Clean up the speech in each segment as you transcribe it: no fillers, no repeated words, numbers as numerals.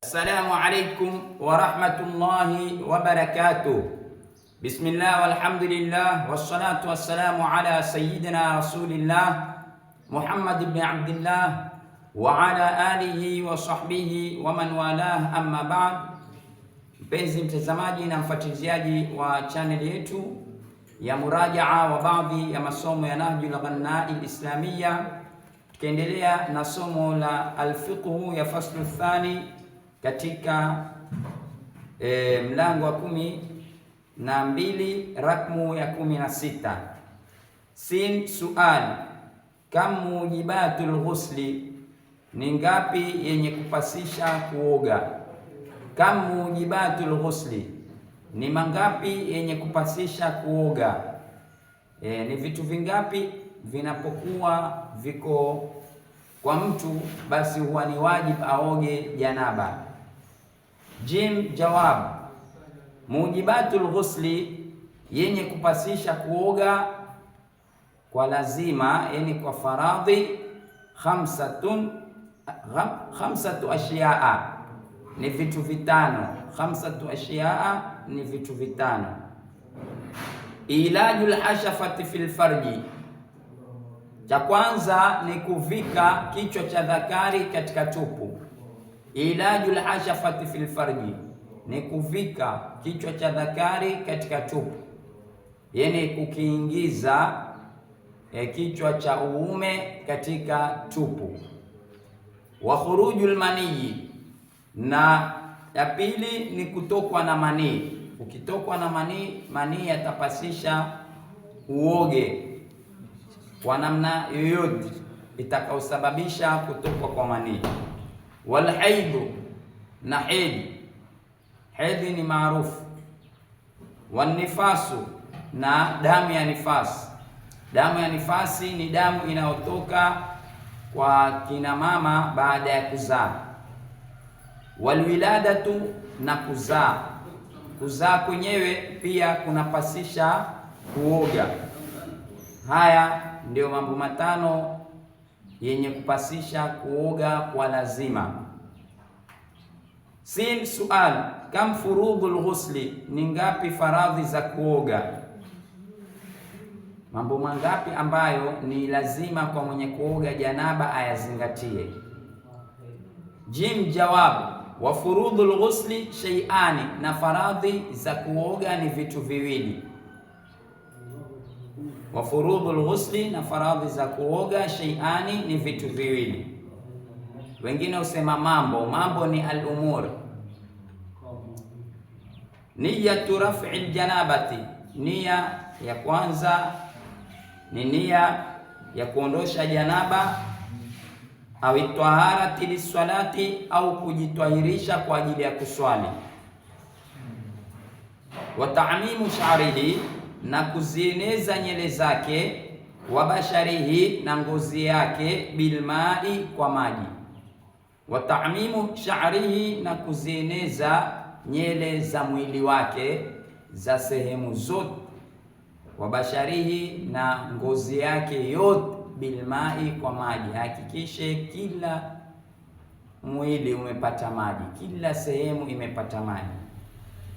Assalamu alaikum warahmatullahi wabarakatuh. Bismillah walhamdulillah wassalatu wassalamu ala sayyidina rasulillah Muhammad ibn Abdillah wa ala alihi wa sahbihi wa man walah, amma ba'd. Mpenzi mtazamaji na mfuatiliaji wa channel yetu ya murajaa wa baadhi ya masomo ya Nahjul Ghanai al-Islamiyya, tukiendelea na somo la al-fiqhu ya faslu thani katika mlango wa 12 rakmu ya 16. Sin sual, kam mujibatul ghusli, ni ngapi yenye kupasisha kuoga? Kam mujibatul ghusli, ni mangapi yenye kupasisha kuoga? Ni vitu vingapi vinapokuwa viko kwa mtu basi huwa ni wajibu aoge janaba? Jim, jawab, mujibatul ghusli, yenye kupasisha kuoga kwa lazima, yani kwa faradhi, khamsatu ashiyaa, ni vitu vitano. Khamsatu ashiyaa ni vitu vitano. Ilajul hashafati fil farji, cha kwanza ni kuvika kichwa cha dhakari katika tupu. Ilajul hashafati fil farji, ni kuvika kichwa cha dhakari katika tupu, yani kukiingiza kichwa cha uume katika tupu. Wa khurujul manii, na ya pili ni kutokwa na manii. Ukitokwa na manii yatapasisha uoge kwa namna yoyote itakaosababisha kutokwa kwa manii. Wal haidhu, na hedhi ni maarufu. Wan nifasu, na damu ya nifasi. Damu ya nifasi ni damu inayotoka kwa kina mama baada ya kuzaa. Walwiladatu, na kuzaa. Kuzaa kwenyewe pia kunapasisha kuoga. Haya ndio mambo matano yenye kupasisha kuoga kwa lazima. Sin sual, kam furudhul ghusli, ni ngapi faradhi za kuoga? Mambo mangapi ambayo ni lazima kwa mwenye kuoga janaba ayazingatie? Jim, jawab, wa furudhul ghusli shay'ani, na faradhi za kuoga ni vitu viwili. Wa furudhul ghusli, na faradhi za kuoga shay'ani ni vitu viwili. Wengine husema mambo ni al-umur. Niyatu raf'il janabati, nia ya kwanza ni nia ya kuondosha janaba, au taharati liswalati, au kujitwahirisha kwa ajili ya kuswali. Wa ta'mimu sha'rihi, na kuzieneza nyele zake. Wa basharihi, na ngozi yake. Bilmai, kwa maji. Wa ta'mimu sha'rihi, na kuzieneza nyele za mwili wake za sehemu zote. Wa basharihi, na ngozi yake yote. Bilmai, kwa maji. Hakikishe kila mwili umepata maji, kila sehemu imepata maji.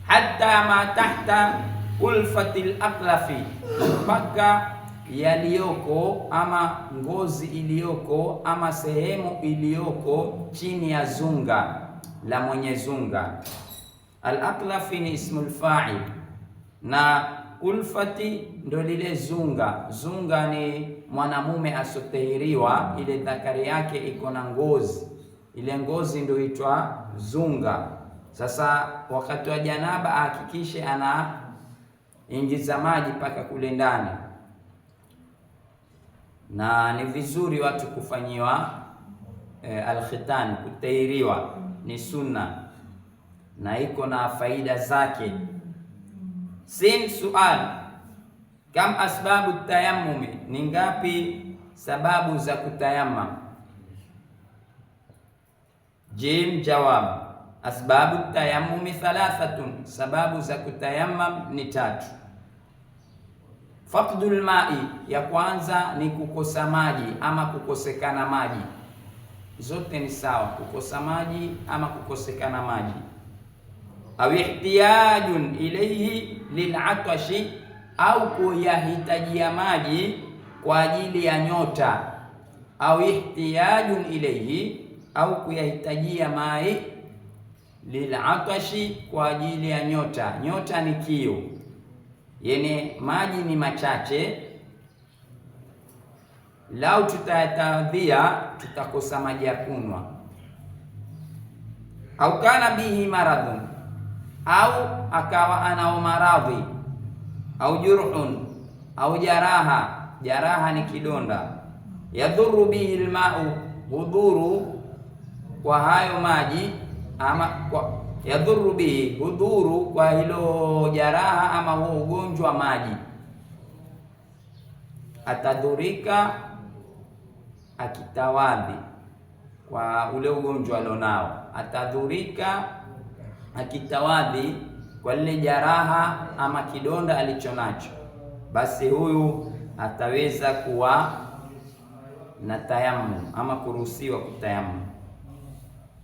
Hatta ma tahta ulfatil aklafi, mpaka yaliyoko ama ngozi iliyoko ama sehemu iliyoko chini ya zunga la mwenye zunga. Al-aklafi ni ismul fa'il, na ulfati ndo lile zunga. Zunga ni mwanamume asotahiriwa, ile dhakari yake iko na ngozi, ile ngozi ndio huitwa zunga. Sasa wakati wa janaba ahakikishe anaingiza maji mpaka kule ndani, na ni vizuri watu kufanyiwa al-khitan, kutahiriwa ni sunna na iko na faida zake. Sin sual, kam asbabu tayammumi, ni ngapi sababu za kutayammam? Jim, jawab, asbabu tayammumi thalathatun, sababu za kutayammam ni 3. Faqdul ma'i, ya kwanza ni kukosa maji ama kukosekana maji. zote ni sawa, kukosa maji ama kukosekana maji. Au ihtiyajun ilayhi lil'atashi, au kuyahitajia maji kwa ajili ya nyota. Au ihtiyajun ilayhi, au kuyahitajia maji lil'atashi, kwa ajili ya nyota. Nyota ni kiu, yani maji ni machache, lau tutayatawadhia tutakosa maji ya kunywa. Au kana bihi maradhun, au akawa anao maradhi. Au jurhun, au jaraha. Jaraha ni kidonda. Yadhuru bihi alma'u, hudhuru kwa hayo maji, ama kwa yadhuru bihi, hudhuru kwa hilo jaraha ama huo ugonjwa maji. Atadhurika akitawadhi kwa ule ugonjwa alionao, atadhurika akitawadhi kwa lile jaraha ama kidonda alichonacho, basi huyu ataweza kuwa na tayammum ama kuruhusiwa kutayammum.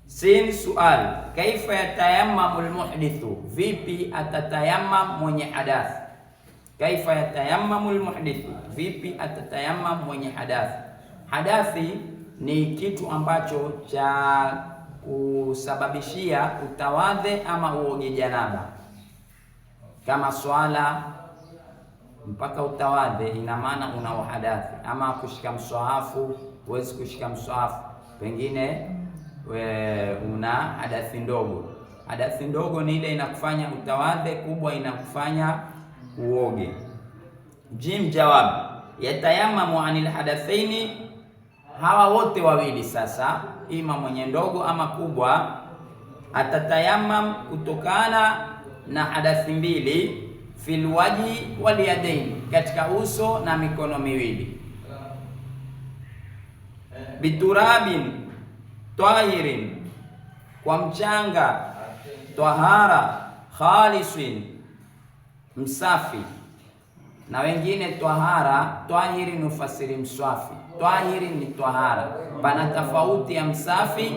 Sin sual, kaifa yatayammamu almuhdithu, vipi atatayammam mwenye hadath? Kaifa yatayammamu almuhdithu, vipi atatayammam mwenye hadath? Hadathi ni kitu ambacho cha kusababishia utawadhe ama uoge janaba. Kama swala mpaka utawadhe, ina maana una hadathi. Ama kushika mswahafu, huwezi kushika mswahafu, pengine una hadathi ndogo. Hadathi ndogo ni ile inakufanya utawadhe, kubwa inakufanya uoge. Jim jawab, yatayammamu anil hadathaini, hawa wote wawili sasa, ima mwenye ndogo ama kubwa, atatayamam kutokana na hadathi mbili, fil wajhi wal yadain, katika uso na mikono miwili. Biturabin tahirin, kwa mchanga tahara, khalisin, msafi. Na wengine tahara, tahiri ni ufasiri mswafi. Tahiri ni tahara, pana tofauti ya msafi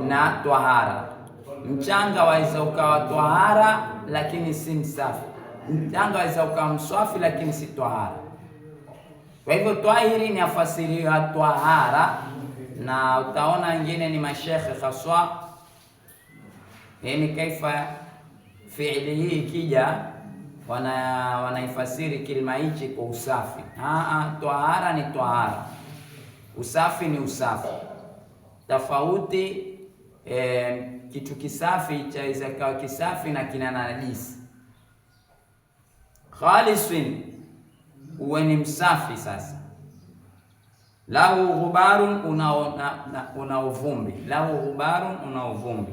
na tahara. Mchanga waweza ukawa tahara lakini si msafi, mchanga waweza ukawa mswafi lakini si tahara. Kwa hivyo tahiri ni afasiri ya tahara, na utaona wengine ni mashekhe khaswa, yani kaifa fi'li hii ikija wanaifasiri kilima hichi kwa usafi. Tahara ni tahara, usafi ni usafi. Tofauti kitu kisafi chaweza kawa kisafi na kina najisi. Khalisin, uwe ni msafi sasa. Lahu ghubarun, una uvumbi. Lahu ghubarun, una uvumbi.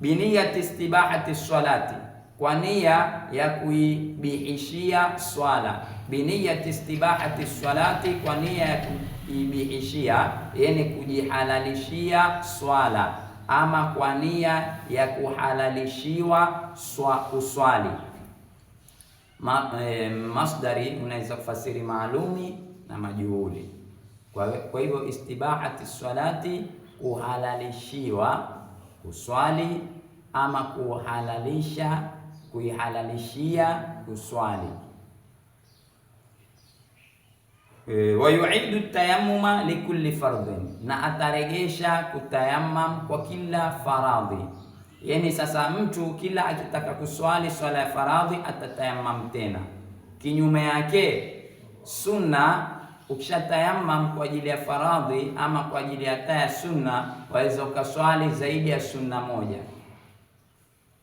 Biniyati istibahati salati, kwa nia ya kuibihishia swala. Biniyati istibahati salati, kwa nia ya kuibihishia, yani kujihalalishia swala, ama kwa nia ya kuhalalishiwa uswali. Masdari unaweza kufasiri maalumi na majhuli. Kwa hivyo istibahati salati, kuhalalishiwa uswali, ama kuihalalishia uswali. Wa yu'idu tayammuma likulli fardhin, na ataregesha kutayammam kwa kila faradhi. Yani sasa mtu kila akitaka kuswali swala ya faradhi atatayammam tena. Kinyume yake sunna, ukishatayammam kwa ajili ya faradhi ama kwa ajili ya taya sunna, waweza ukaswali zaidi ya sunna moja,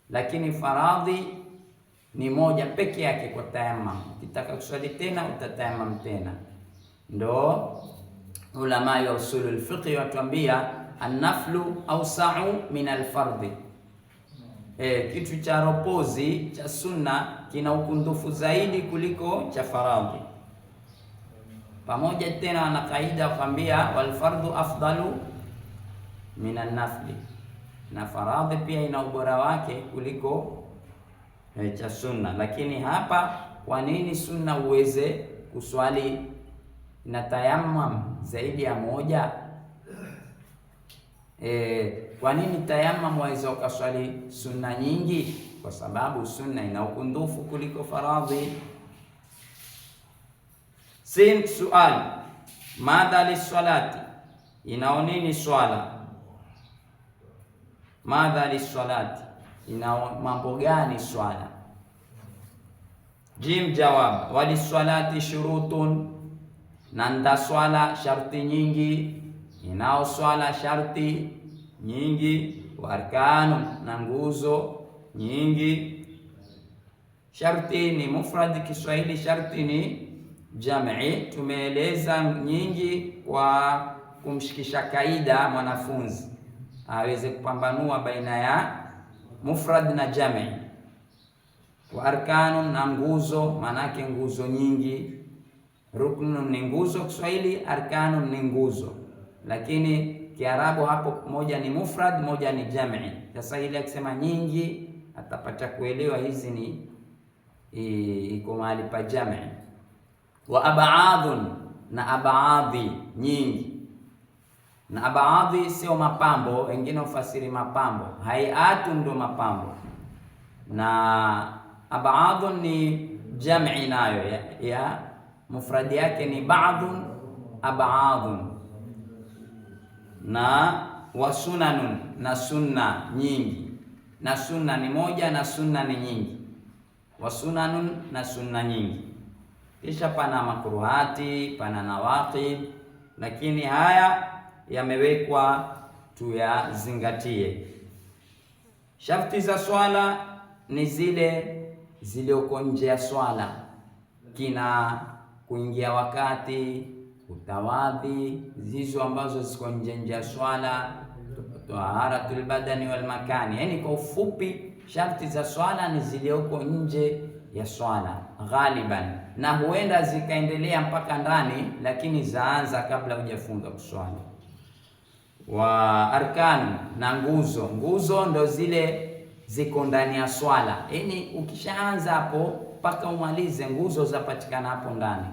lakini faradhi ni moja peke yake kwa tayammum. Ukitaka kuswali tena utatayammam tena. Ndo ulama ya usulul fiqh watuambia an-naflu awsa'u min al-fardhi. Kitu cha ropozi cha sunna kina ukundufu zaidi kuliko cha faradhi. Pamoja tena wana kaida kwambia wal fardhu afdalu min an-nafli, na faradhi pia ina ubora wake kuliko cha sunna. Lakini hapa kwa nini sunna uweze kuswali na tayammum zaidi ya moja? Kwa nini tayammum waweza ukaswali sunna nyingi? Kwa sababu sunna ina ukundufu kuliko faradhi. Sin suali, madha lisalati, inao nini swala? Madha lisalati, inao mambo gani swala? Jim jawab, waliswalati shurutun, na nda swala sharti nyingi, inao swala sharti nyingi. Wa arkanu, na nguzo nyingi. Sharti ni mufrad, Kiswahili sharti ni jam'i. Tumeeleza nyingi kwa kumshikisha kaida mwanafunzi aweze kupambanua baina ya mufrad na jam'i. Wa arkanu, na nguzo, manake nguzo nyingi. Ruknun ni nguzo Kiswahili, arkanu ni nguzo, lakini Kiarabu hapo moja ni mufrad, moja ni jam'i. Sasa ile akisema nyingi atapata kuelewa hizi ni iko mahali pa jam'i. Wa ab'adun, na ab'adhi nyingi. Na ab'adhi sio mapambo, wengine ufasiri mapambo. Hayatu ndo mapambo, na ab'adun ni jam'i, nayo ya mufradi yake ni ba'dun, ab'adun. Na wasunanun, na sunna nyingi. Na sunna ni moja na sunna ni nyingi. Wasunanun, na sunna nyingi. Kisha pana makruhati, pana nawaqid, lakini haya yamewekwa tuyazingatie. Sharti za swala ni zile zilioko nje ya swala, kina kuingia wakati, utawadhi, zizo ambazo ziko nje ya swala, taharatul badani wal makani. Yani kwa ufupi, sharti za swala ni zilioko nje ya swala ghaliban, na huenda zikaendelea mpaka ndani, lakini zaanza kabla hujafunga kuswali. Wa arkanu, na nguzo. Nguzo ndo zile ziko ndani ya swala, yani ukishaanza hapo mpaka umalize, nguzo zapatikana hapo ndani,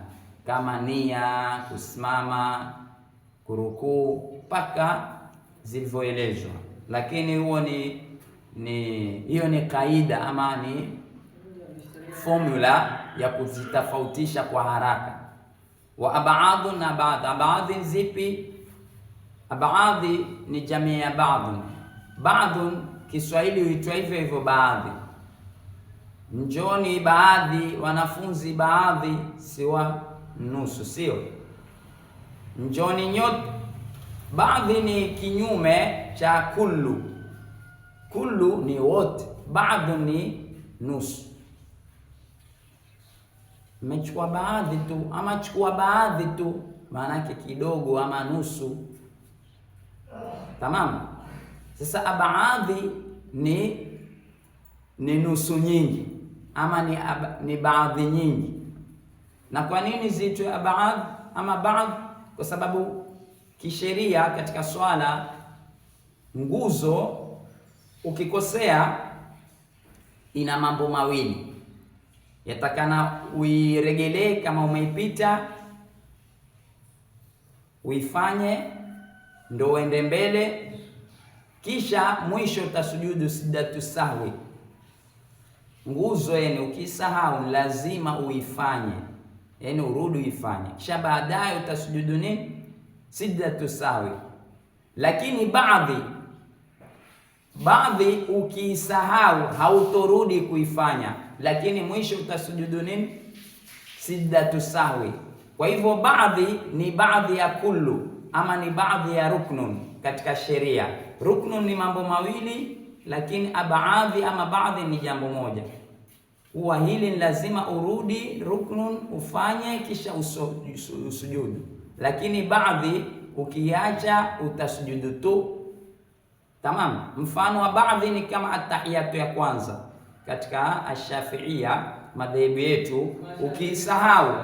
kama nia, kusimama, kurukuu, mpaka zilivyoelezwa. Lakini huo hiyo ni kaida ama ni formula ya kuzitofautisha kwa haraka. Wa ab'adhu, na baadhi. Ab'adhi zipi? Ab'adhi ni jamii ya ba'dhu. Ba'dhu Kiswahili huitwa hivyo hivyo baadhi. Njoni baadhi, wanafunzi baadhi, siwa nusu, sio njoni nyote. Baadhi ni kinyume cha kullu. Kullu ni wote, baadhi ni nusu. Mechukua baadhi tu ama chukua baadhi tu, maana yake kidogo ama nusu. Tamam. Sasa baadhi ni nusu nyingi ama ni baadhi nyingi. Na kwa nini ziitwe baadhi ama baadhi? Kwa sababu kisheria katika swala, nguzo ukikosea ina mambo mawili, yatakana uiregelee kama umeipita, uifanye ndo uende mbele, kisha mwisho utasujudu sijdatu sahwi. Nguzo yani ukisahau lazima uifanye, yani urudi uifanye, kisha baadaye utasujudu nini? Sijdatu sahwi. Lakini baadhi ukisahau hautorudi kuifanya, lakini mwisho utasujudu nini? Sijdatu sahwi. Kwa hivyo baadhi ni baadhi ya kullu ama ni baadhi ya ruknun katika sheria. Ruknun ni mambo mawili, lakini baadhi ama baadhi ni jambo moja. Huwa hili ni lazima urudi ruknun ufanye kisha usujudu, lakini baadhi ukiacha utasujudu tu. Tamam. Mfano wa baadhi ni kama atahiyatu ya kwanza katika Ash-Shafi'ia, madhehebu yetu, ukisahau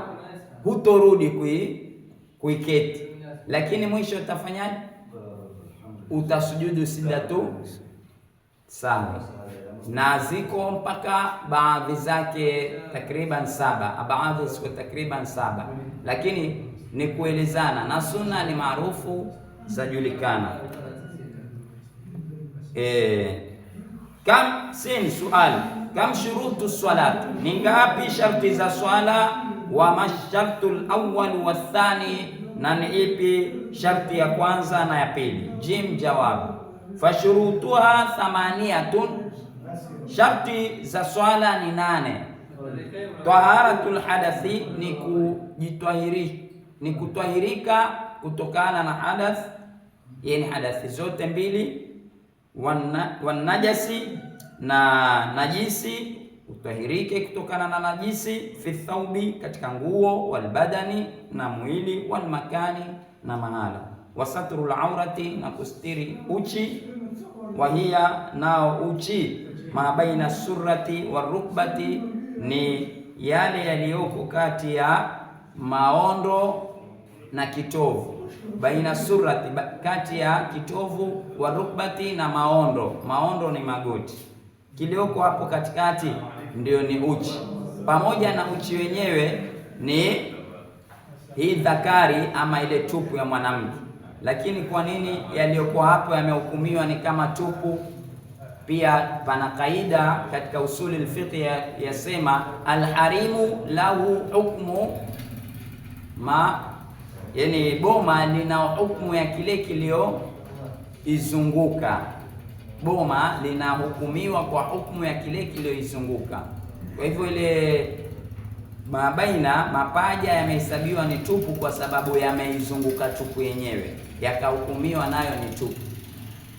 hutorudi kuiketi, lakini mwisho utafanyaje? Utasujudu sijdatu sahwi. Na ziko mpaka baadhi zake takriban 7, baadhi ziko takriban 7, lakini ni kuelezana, na sunna ni maarufu zajulikana. Kam sin suali, kam shurutu salat, ni ngapi sharti za swala? Wa mashartu al-awwal wa thani, na ni ipi sharti ya kwanza na ya pili? Jim jawab, fashurutuha thamaniyatun, sharti za swala ni 8. Taharatul hadathi, ni kutwahirika kutokana na hadath, yani hadathi zote mbili. Wanajasi, na najisi, utahirike kutokana na najisi. Fi thawbi, katika nguo. Walbadani, na mwili. Walmakani, na mahala. Wasatrul aurati, na kustiri uchi. Wahia, nao uchi. Ma baina surrati warukbati, ni yale yaliyoko kati ya maondo na kitovu. Baina surati, kati ya kitovu, wa rukbati, na maondo. Maondo ni magoti, kilioko hapo katikati ndio ni uchi. Pamoja na uchi wenyewe ni hii dhakari ama ile tupu ya mwanamke. Lakini kwa nini yaliyoko hapo yamehukumiwa ni kama tupu? Pia pana kaida katika usuli al-fiqh yasema alharimu lahu hukmu ma, yani boma lina hukumu ya kile kilio izunguka. Boma linahukumiwa kwa hukumu ya kile kilioizunguka. Kwa hivyo ile mabaina, mapaja yamehesabiwa ni tupu kwa sababu yameizunguka tupu yenyewe, yakahukumiwa nayo ni tupu,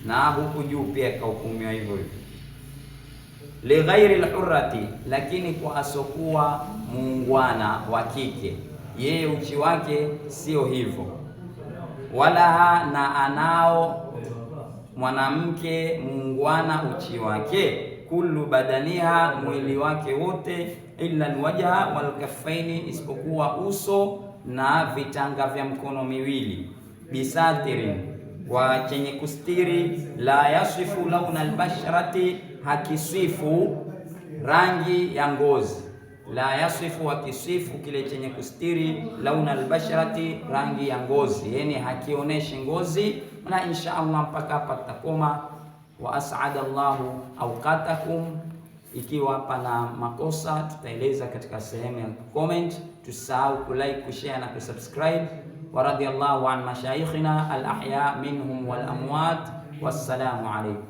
na huku juu pia yakahukumiwa hivyo hivyo. Li ghairi al-hurrati, lakini kwa asokuwa muungwana wa kike, yeye uchi wake sio hivyo. Wala na anao mwanamke muungwana uchi wake, kullu badaniha, mwili wake wote, illa alwajha walkaffaini, isipokuwa uso na vitanga vya mkono miwili. Bisatirin, wa chenye kustiri. La yasifu launa albasharati, hakisifu rangi ya ngozi. La yasifu, hakisifu kile chenye kustiri. Launa albasharati, rangi ya ngozi, yani hakionyeshi ngozi. Na insha Allah mpaka hapa tutakoma. Wa as'ada Allahu awqatakum. Ikiwa pana makosa tutaeleza katika sehemu ya comment. Tusahau kulike, kushare na kusubscribe. Wa radiyallahu an mashayikhina al-ahya minhum wal amwat. Wassalamu alaykum.